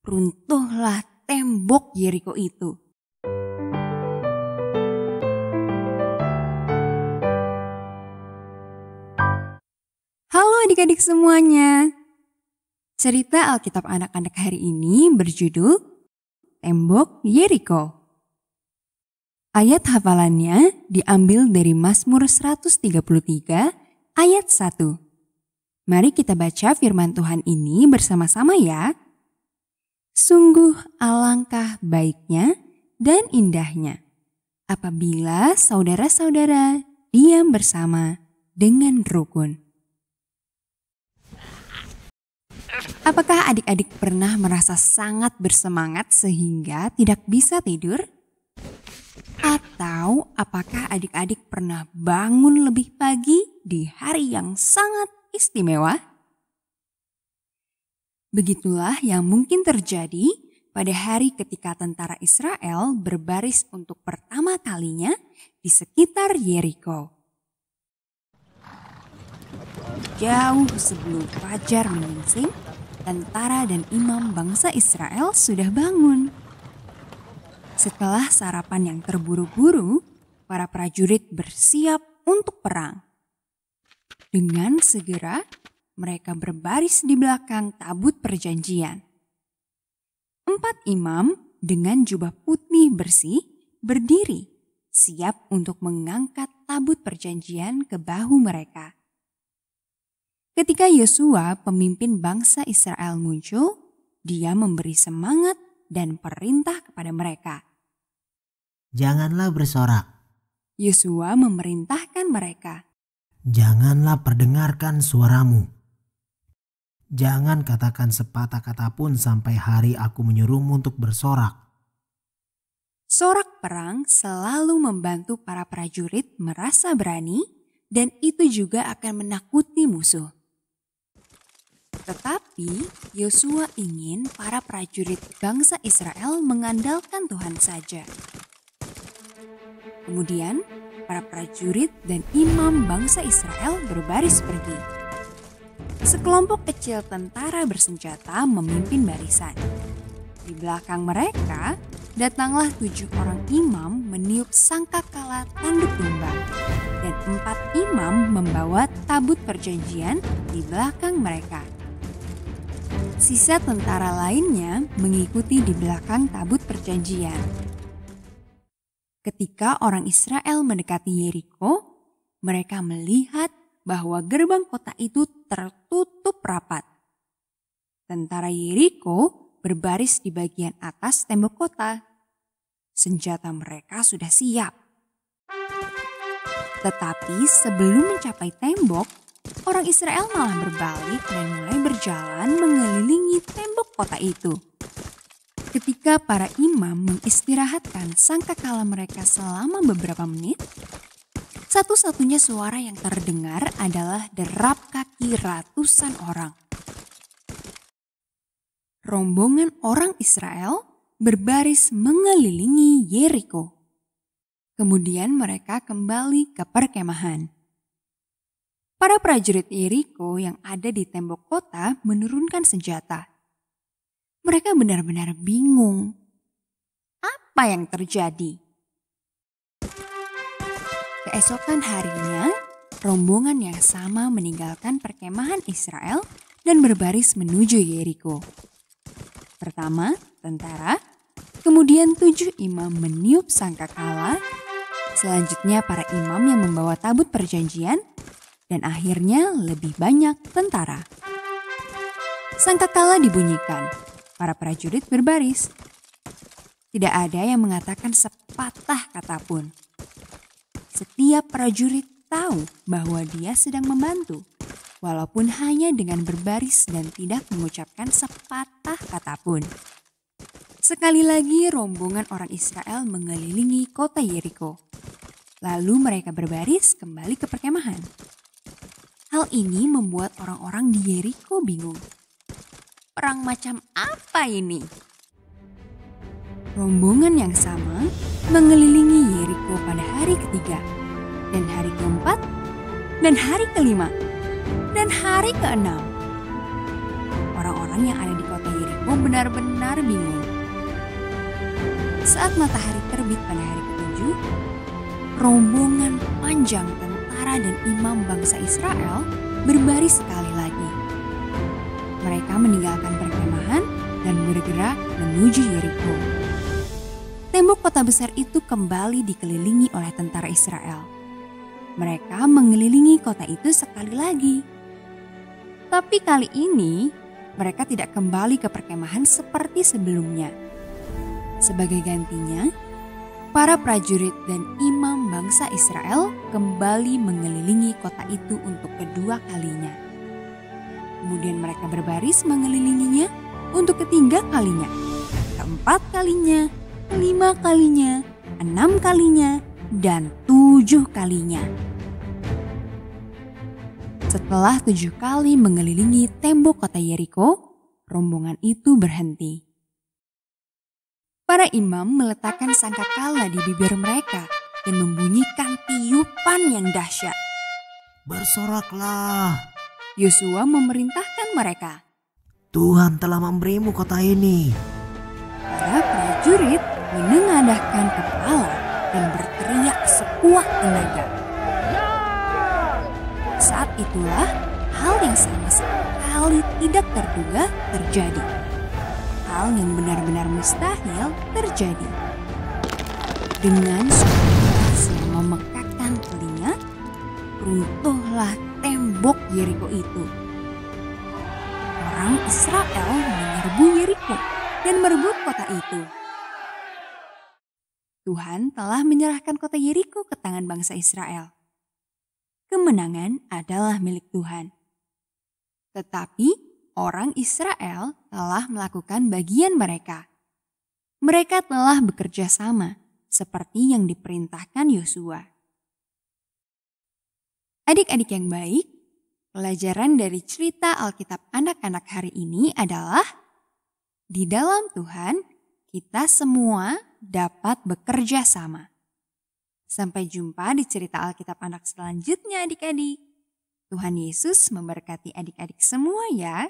runtuhlah tembok Yeriko itu. Halo adik-adik semuanya. Cerita Alkitab anak-anak hari ini berjudul Tembok Yeriko. Ayat hafalannya diambil dari Mazmur 133 ayat 1. Mari kita baca firman Tuhan ini bersama-sama ya. Sungguh alangkah baiknya dan indahnya apabila saudara-saudara diam bersama dengan rukun. Apakah adik-adik pernah merasa sangat bersemangat sehingga tidak bisa tidur? Atau apakah adik-adik pernah bangun lebih pagi di hari yang sangat istimewa? Begitulah yang mungkin terjadi pada hari ketika tentara Israel berbaris untuk pertama kalinya di sekitar Yeriko. Jauh sebelum fajar menyingsing, tentara dan imam bangsa Israel sudah bangun. Setelah sarapan yang terburu-buru, para prajurit bersiap untuk perang. Dengan segera, mereka berbaris di belakang tabut perjanjian. 4 imam dengan jubah putih bersih berdiri, siap untuk mengangkat tabut perjanjian ke bahu mereka. Ketika Yosua, pemimpin bangsa Israel muncul, dia memberi semangat dan perintah kepada mereka. Janganlah bersorak. Yosua memerintahkan mereka. Janganlah perdengarkan suaramu. Jangan katakan sepatah kata pun sampai hari aku menyuruhmu untuk bersorak. Sorak perang selalu membantu para prajurit merasa berani dan itu juga akan menakuti musuh. Tetapi Yosua ingin para prajurit bangsa Israel mengandalkan Tuhan saja. Kemudian para prajurit dan imam bangsa Israel berbaris pergi. Sekelompok kecil tentara bersenjata memimpin barisan. Di belakang mereka datanglah 7 orang imam meniup sangkakala tanduk domba. Dan 4 imam membawa tabut perjanjian di belakang mereka. Sisa tentara lainnya mengikuti di belakang tabut perjanjian. Ketika orang Israel mendekati Yeriko, mereka melihat bahwa gerbang kota itu tertutup rapat. Tentara Yeriko berbaris di bagian atas tembok kota. Senjata mereka sudah siap. Tetapi sebelum mencapai tembok, orang Israel malah berbalik dan mulai berjalan mengelilingi tembok kota itu. Ketika para imam mengistirahatkan sangkakala mereka selama beberapa menit, satu-satunya suara yang terdengar adalah derap kaki ratusan orang. Rombongan orang Israel berbaris mengelilingi Yeriko. Kemudian mereka kembali ke perkemahan. Para prajurit Yeriko yang ada di tembok kota menurunkan senjata. Mereka benar-benar bingung. Apa yang terjadi? Keesokan harinya, rombongan yang sama meninggalkan perkemahan Israel dan berbaris menuju Yeriko. Pertama, tentara, kemudian 7 imam meniup sangkakala, selanjutnya para imam yang membawa tabut perjanjian, dan akhirnya lebih banyak tentara. Sangkakala dibunyikan, para prajurit berbaris. Tidak ada yang mengatakan sepatah kata pun. Setiap prajurit tahu bahwa dia sedang membantu, walaupun hanya dengan berbaris dan tidak mengucapkan sepatah kata pun. Sekali lagi rombongan orang Israel mengelilingi kota Yeriko. Lalu mereka berbaris kembali ke perkemahan. Hal ini membuat orang-orang di Yeriko bingung. Perang macam apa ini? Rombongan yang sama mengelilingi Yeriko pada hari ketiga, dan hari keempat, dan hari kelima, dan hari keenam. Orang-orang yang ada di kota Yeriko Yeriko benar-benar bingung. Saat matahari terbit pada hari ketujuh, rombongan panjang tentara dan imam bangsa Israel berbaris sekali lagi. Mereka meninggalkan perkemahan dan bergerak menuju Yeriko. Tembok kota besar itu kembali dikelilingi oleh tentara Israel. Mereka mengelilingi kota itu sekali lagi. Tapi kali ini mereka tidak kembali ke perkemahan seperti sebelumnya. Sebagai gantinya, para prajurit dan imam bangsa Israel kembali mengelilingi kota itu untuk kedua kalinya. Kemudian mereka berbaris mengelilinginya untuk ketiga kalinya, keempat kalinya, kelima kalinya, 6 kalinya, dan 7 kalinya. Setelah 7 kali mengelilingi tembok kota Yeriko, rombongan itu berhenti. Para imam meletakkan sangkakala di bibir mereka dan membunyikan tiupan yang dahsyat. Bersoraklah, Yosua memerintahkan mereka. Tuhan telah memberimu kota ini. Para prajurit menengadahkan kepala dan berteriak sekuat tenaga. Saat itulah hal yang sama sekali tidak terduga terjadi. Hal yang benar-benar mustahil terjadi. Dengan suara yang memekakkan telinga, runtuhlah tembok Yeriko itu. Orang Israel menyerbu Yeriko dan merebut kota itu. Tuhan telah menyerahkan kota Yeriko ke tangan bangsa Israel. Kemenangan adalah milik Tuhan. Tetapi orang Israel telah melakukan bagian mereka. Mereka telah bekerja sama seperti yang diperintahkan Yosua. Adik-adik yang baik, pelajaran dari cerita Alkitab anak-anak hari ini adalah di dalam Tuhan kita semua dapat bekerja sama. Sampai jumpa di cerita Alkitab anak selanjutnya adik-adik. Tuhan Yesus memberkati adik-adik semua ya.